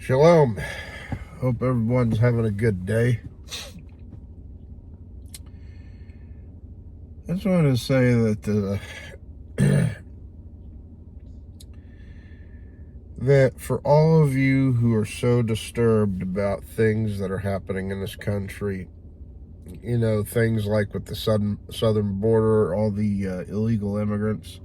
Shalom. Hope everyone's having a good day. I just wanted to say that that for all of you who are so disturbed about things that are happening in this country, you know, things like with the southern border, all the illegal immigrants,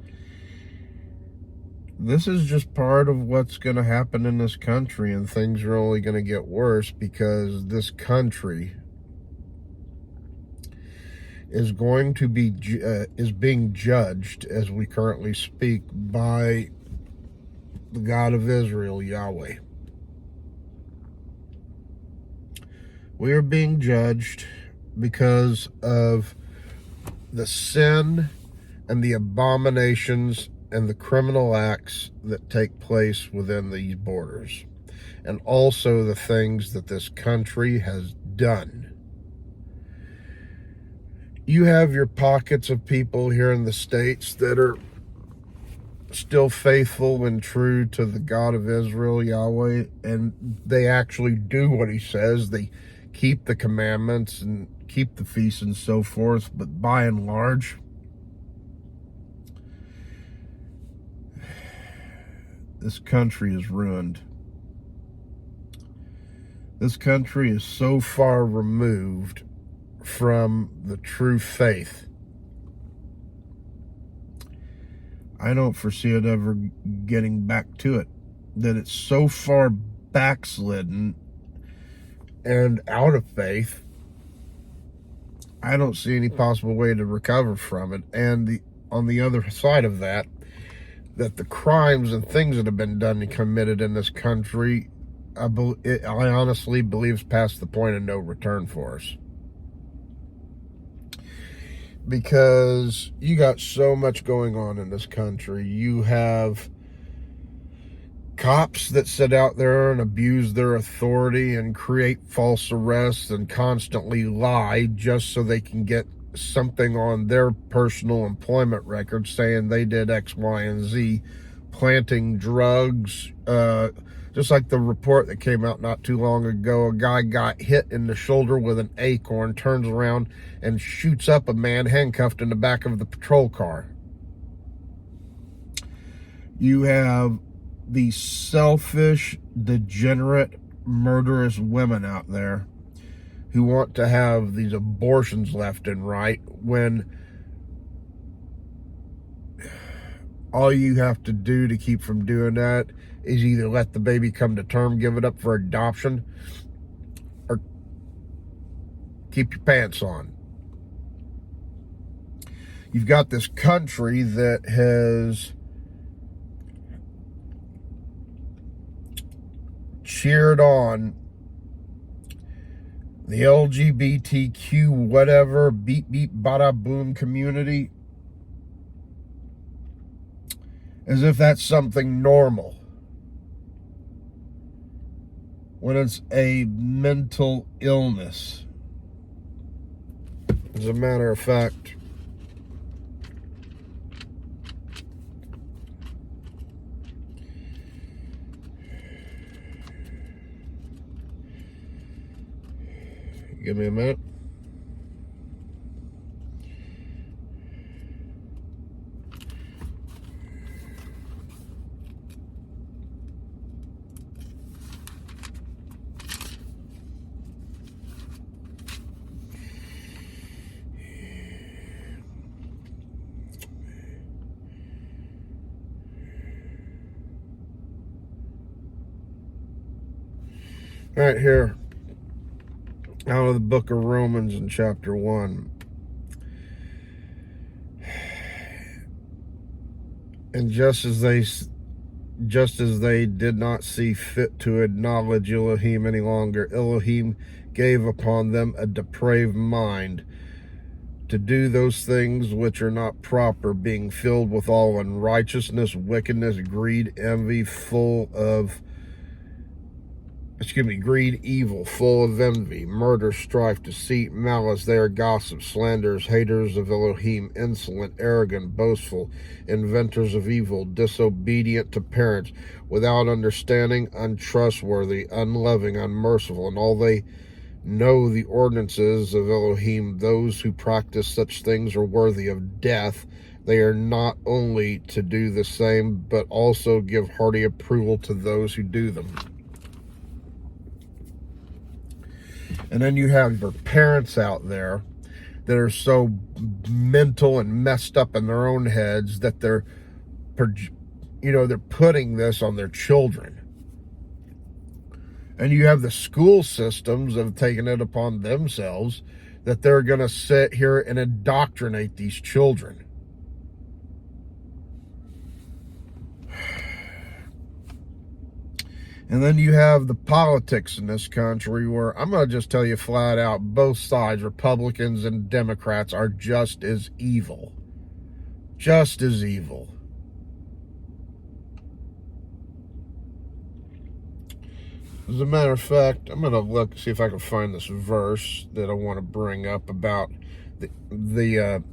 this is just part of what's going to happen in this country, and things are only going to get worse because this country is going to be is being judged as we currently speak by the God of Israel, Yahweh. We are being judged because of the sin and the abominations and the criminal acts that take place within these borders, and also the things that this country has done. You have your pockets of people here in the States that are still faithful and true to the God of Israel, Yahweh, and they actually do what he says. They keep the commandments and keep the feasts and so forth, but by and large, this country is ruined. This country is so far removed from the true faith. I don't foresee it ever getting back to it. That it's so far backslidden and out of faith, I don't see any possible way to recover from it. And on the other side of that, that the crimes and things that have been done and committed in this country, I honestly believe is past the point of no return for us. Because you got so much going on in this country. You have cops that sit out there and abuse their authority and create false arrests and constantly lie just so they can get something on their personal employment record saying they did X, Y, and Z, planting drugs. Just like the report that came out not too long ago, a guy got hit in the shoulder with an acorn, turns around and shoots up a man handcuffed in the back of the patrol car. You have these selfish, degenerate, murderous women out there who want to have these abortions left and right, when all you have to do to keep from doing that is either let the baby come to term, give it up for adoption, or keep your pants on. You've got this country that has cheered on the LGBTQ whatever beep beep bada boom community as if that's something normal, when it's a mental illness. As a matter of fact, give me a minute. Right here, out of the book of Romans in chapter 1. And just as they did not see fit to acknowledge Elohim any longer, Elohim gave upon them a depraved mind to do those things which are not proper, being filled with all unrighteousness, wickedness, greed, envy, full of greed, evil, full of envy, murder, strife, deceit, malice. They are gossips, slanderers, haters of Elohim, insolent, arrogant, boastful, inventors of evil, disobedient to parents, without understanding, untrustworthy, unloving, unmerciful, and all they know the ordinances of Elohim. Those who practice such things are worthy of death. They are not only to do the same, but also give hearty approval to those who do them. And then you have your parents out there that are so mental and messed up in their own heads that they're putting this on their children. And you have the school systems that have taken it upon themselves that they're going to sit here and indoctrinate these children. And then you have the politics in this country where I'm going to just tell you flat out, both sides, Republicans and Democrats, are just as evil. Just as evil. As a matter of fact, I'm going to see if I can find this verse that I want to bring up about the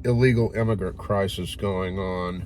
illegal immigrant crisis going on.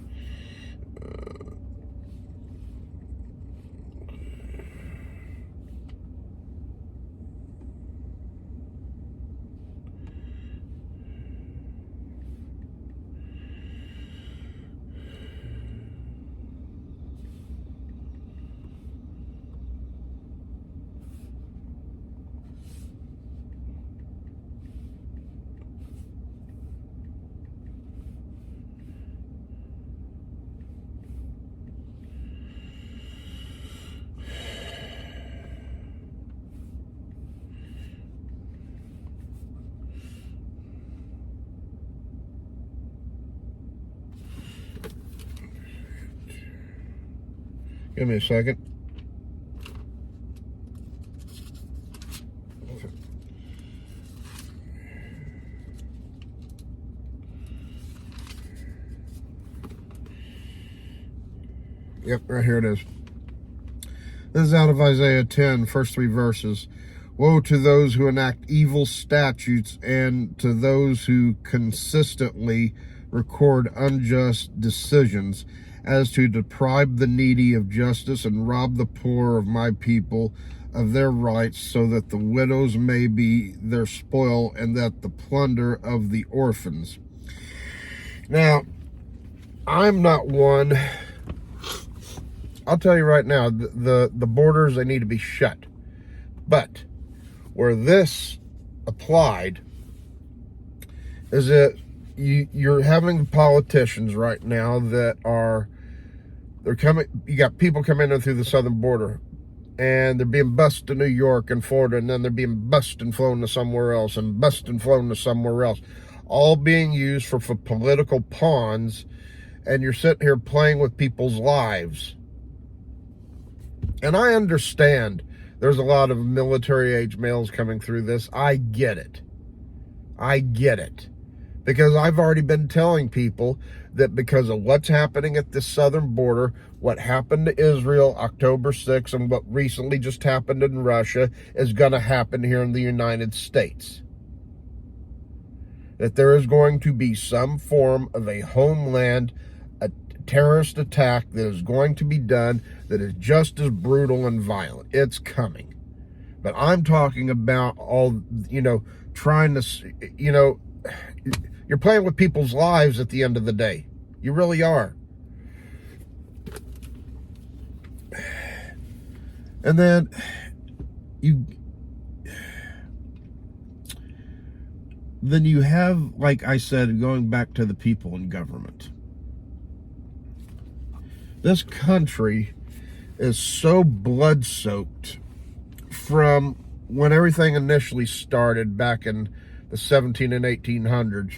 Give me a second. Yep, right here it is. This is out of Isaiah 10, first 3 verses. Woe to those who enact evil statutes and to those who consistently record unjust decisions, as to deprive the needy of justice and rob the poor of my people of their rights, so that the widows may be their spoil and that the plunder of the orphans. Now, I'm not one. I'll tell you right now, the borders, they need to be shut. But where this applied is that you're having politicians right now that they're coming. You got people coming in through the southern border, and they're being bussed to New York and Florida, and then they're being bussed and flown to somewhere else, and bussed and flown to somewhere else, all being used for political pawns. And you're sitting here playing with people's lives. And I understand there's a lot of military age males coming through this. I get it. Because I've already been telling people that because of what's happening at the southern border, what happened to Israel October 6th, and what recently just happened in Russia is going to happen here in the United States. That there is going to be some form of a homeland, a terrorist attack that is going to be done that is just as brutal and violent. It's coming. But I'm talking about all, trying to, you're playing with people's lives at the end of the day. You really are. And then you have, like I said, going back to the people in government. This country is so blood-soaked from when everything initially started back in the 17 and 1800s,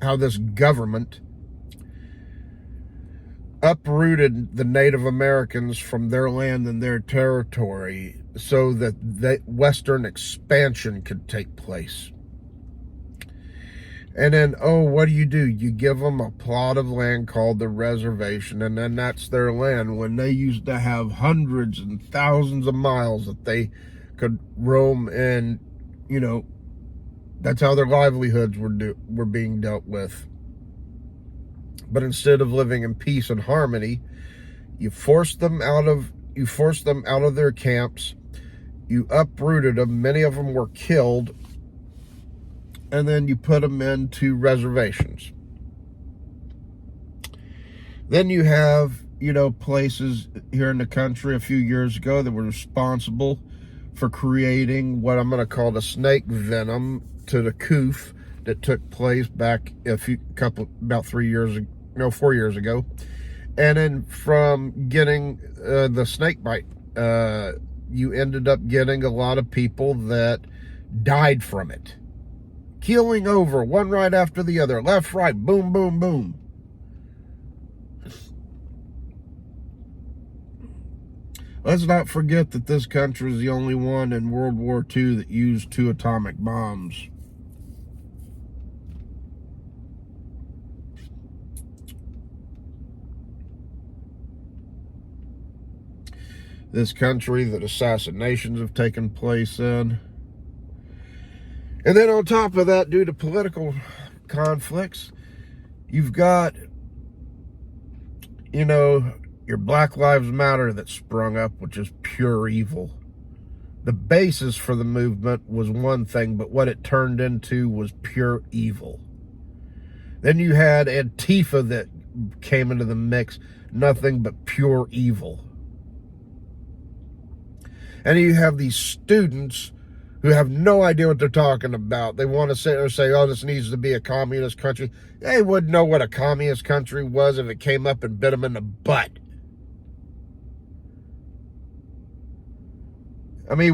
how this government uprooted the Native Americans from their land and their territory so that the Western expansion could take place. And then, oh, what do? You give them a plot of land called the reservation, and then that's their land, when they used to have hundreds and thousands of miles that they could roam, and, you know, that's how their livelihoods were being dealt with. But instead of living in peace and harmony, you forced them out of their camps. You uprooted them. Many of them were killed. And then you put them into reservations. Then you have, you know, places here in the country a few years ago that were responsible for creating what I'm going to call the snake venom to the coof that took place back about 4 years ago. And then from getting the snake bite, you ended up getting a lot of people that died from it. Keeling over, one right after the other, left, right, boom, boom, boom. Let's not forget that this country is the only one in World War II that used 2 atomic bombs. This country that assassinations have taken place in. And then on top of that, due to political conflicts, you've got, you know, your Black Lives Matter that sprung up, which is pure evil. The basis for the movement was one thing, but what it turned into was pure evil. Then you had Antifa that came into the mix, nothing but pure evil. And you have these students who have no idea what they're talking about. They want to sit there and say, oh, this needs to be a communist country. They wouldn't know what a communist country was if it came up and bit them in the butt. I mean,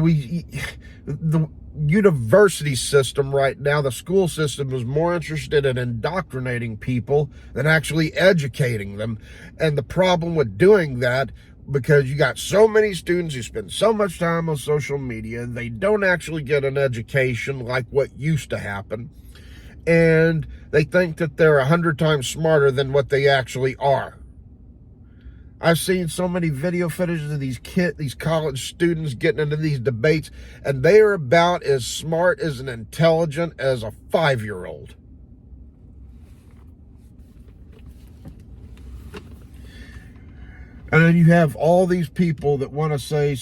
the university system right now, the school system is more interested in indoctrinating people than actually educating them. And the problem with doing that, because you got so many students who spend so much time on social media, they don't actually get an education like what used to happen. And they think that they're 100 times smarter than what they actually are. I've seen so many video footages of these college students getting into these debates, and they are about as smart as and intelligent as a 5-year-old. And then you have all these people that want to say,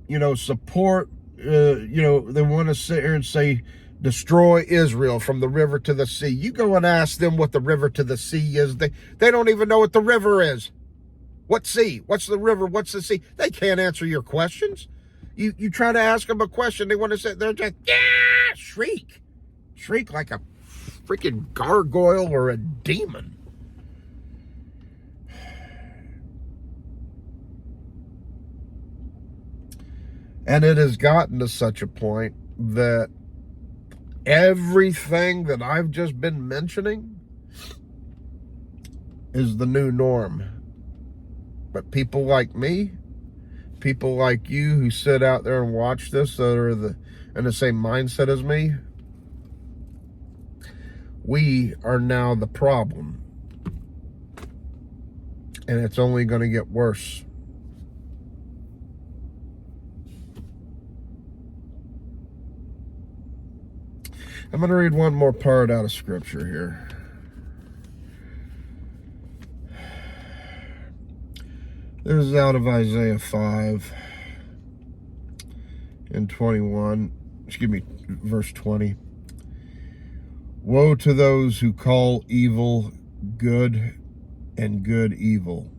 you know, support, you know, they want to sit here and say, destroy Israel from the river to the sea. You go and ask them what the river to the sea is. They don't even know what the river is. What sea? What's the river? What's the sea? They can't answer your questions. You try to ask them a question, they want to sit there and just, yeah, shriek. Shriek like a freaking gargoyle or a demon. And it has gotten to such a point that everything that I've just been mentioning is the new norm. But people like me, people like you who sit out there and watch this that are in the same mindset as me, we are now the problem. And it's only going to get worse. I'm going to read one more part out of scripture here. This is out of Isaiah 5 and 21. Verse 20. Woe to those who call evil good and good evil,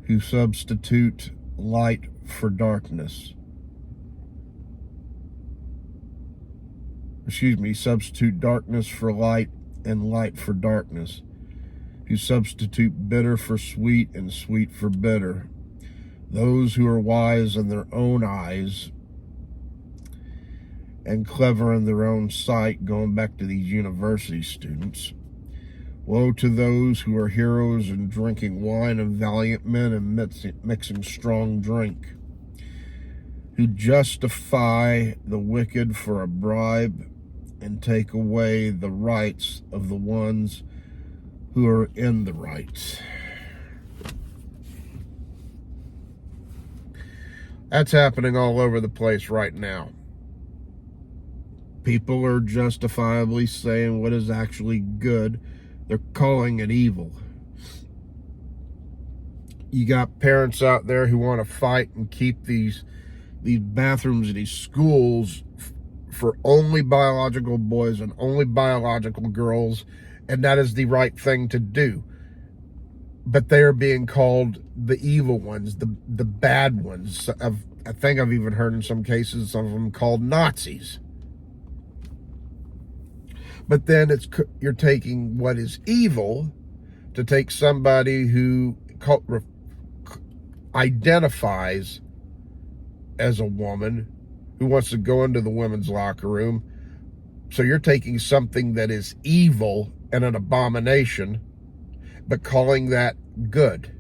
who substitute light for darkness. Substitute darkness for light and light for darkness, who substitute bitter for sweet and sweet for bitter. Those who are wise in their own eyes and clever in their own sight, going back to these university students. Woe to those who are heroes in drinking wine and valiant men and mixing strong drink, who justify the wicked for a bribe and take away the rights of the ones who are in the rights. That's happening all over the place right now. People are justifiably saying what is actually good. They're calling it evil. You got parents out there who want to fight and keep these bathrooms in these schools for only biological boys and only biological girls, and that is the right thing to do. But they are being called the evil ones, the bad ones. I think I've even heard in some cases some of them called Nazis. But then you're taking what is evil to take somebody who identifies as a woman who wants to go into the women's locker room. So you're taking something that is evil and an abomination, but calling that good.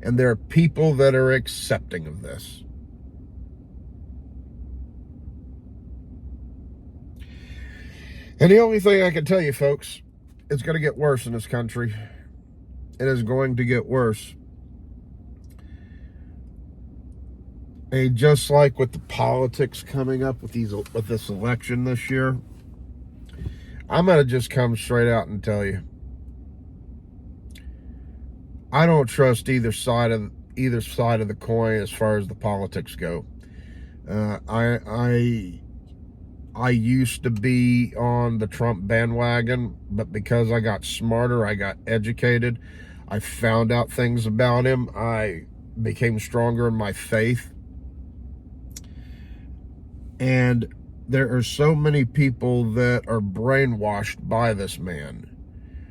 And there are people that are accepting of this. And the only thing I can tell you, folks, it's going to get worse in this country. It is going to get worse. And just like with the politics coming up with this election this year, I'm going to just come straight out and tell you, I don't trust either side of the coin as far as the politics go. I used to be on the Trump bandwagon, but because I got smarter, I got educated, I found out things about him, I became stronger in my faith. And there are so many people that are brainwashed by this man.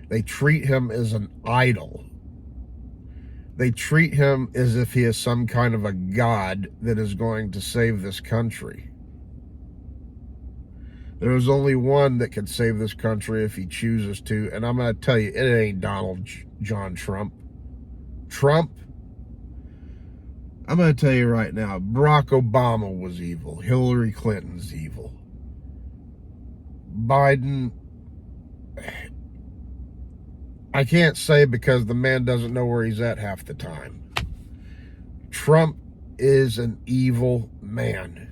They treat him as an idol. They treat him as if he is some kind of a god that is going to save this country. There is only one that can save this country if he chooses to, and I'm going to tell you, it ain't Donald John Trump. I'm going to tell you right now, Barack Obama was evil. Hillary Clinton's evil. Biden, I can't say because the man doesn't know where he's at half the time. Trump is an evil man.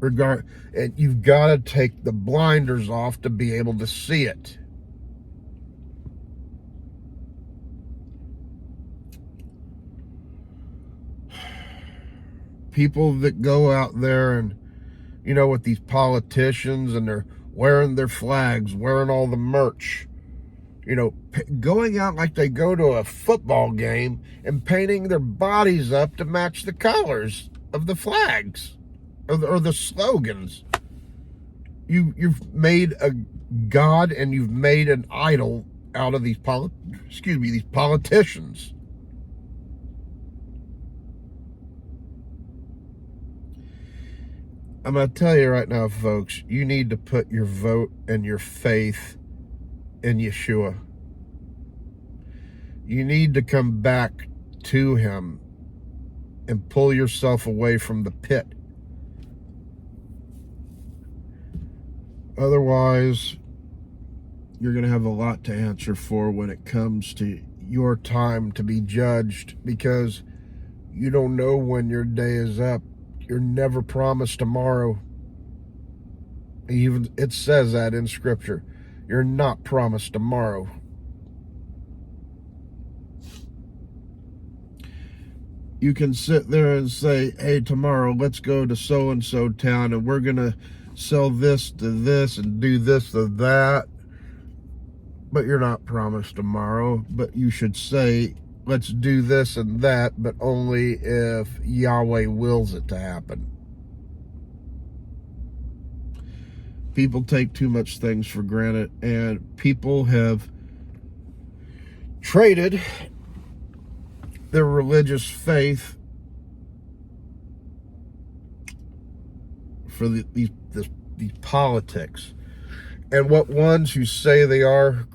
And you've got to take the blinders off to be able to see it. People that go out there and, with these politicians, and they're wearing their flags, wearing all the merch, going out like they go to a football game and painting their bodies up to match the colors of the flags or the slogans. You've made a god and you've made an idol out of these politicians. I'm going to tell you right now, folks, you need to put your vote and your faith in Yeshua. You need to come back to him and pull yourself away from the pit. Otherwise, you're going to have a lot to answer for when it comes to your time to be judged, because you don't know when your day is up. You're never promised tomorrow. Even it says that in Scripture. You're not promised tomorrow. You can sit there and say, hey, tomorrow let's go to so-and-so town and we're going to sell this to this and do this to that. But you're not promised tomorrow. But you should say, let's do this and that, but only if Yahweh wills it to happen. People take too much things for granted, and people have traded their religious faith for these politics. And what ones who say they are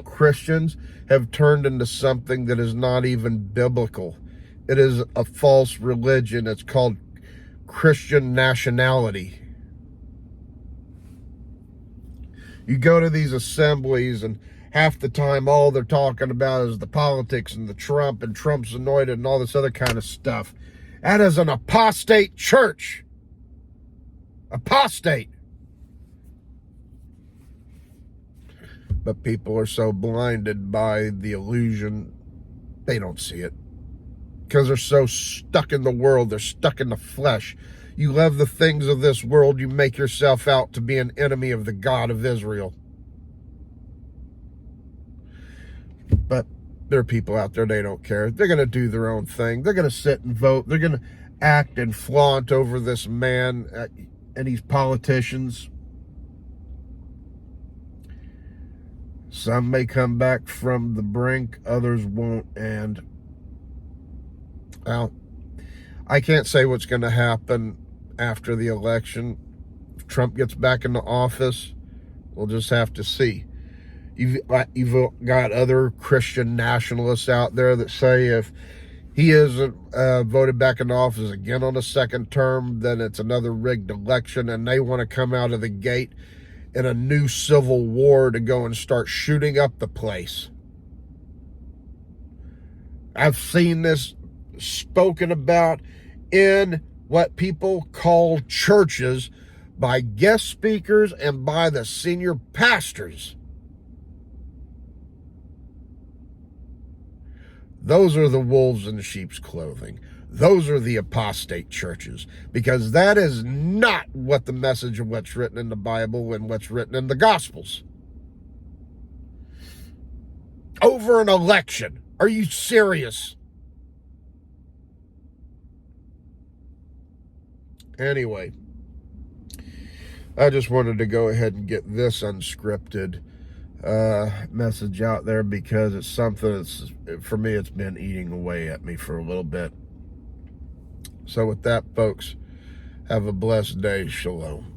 Christians have turned into something that is not even biblical. It is a false religion. It's called Christian nationality. You go to these assemblies and half the time all they're talking about is the politics and the Trump and Trump's anointed and all this other kind of stuff. That is an apostate church. Apostate. But people are so blinded by the illusion, they don't see it. Because they're so stuck in the world, they're stuck in the flesh. You love the things of this world, you make yourself out to be an enemy of the God of Israel. But there are people out there, they don't care. They're going to do their own thing. They're going to sit and vote. They're going to act and flaunt over this man and these politicians. Some may come back from the brink, others won't. And, well, I can't say what's going to happen after the election. If Trump gets back into office, we'll just have to see. You've got other Christian nationalists out there that say if he isn't voted back into office again on a second term, then it's another rigged election, and they want to come out of the gate in a new civil war to go and start shooting up the place. I've seen this spoken about in what people call churches by guest speakers and by the senior pastors. Those are the wolves in sheep's clothing. Those are the apostate churches, because that is not what the message of what's written in the Bible and what's written in the Gospels. Over an election. Are you serious? Anyway, I just wanted to go ahead and get this unscripted message out there, because it's something that's, for me, it's been eating away at me for a little bit. So with that, folks, have a blessed day. Shalom.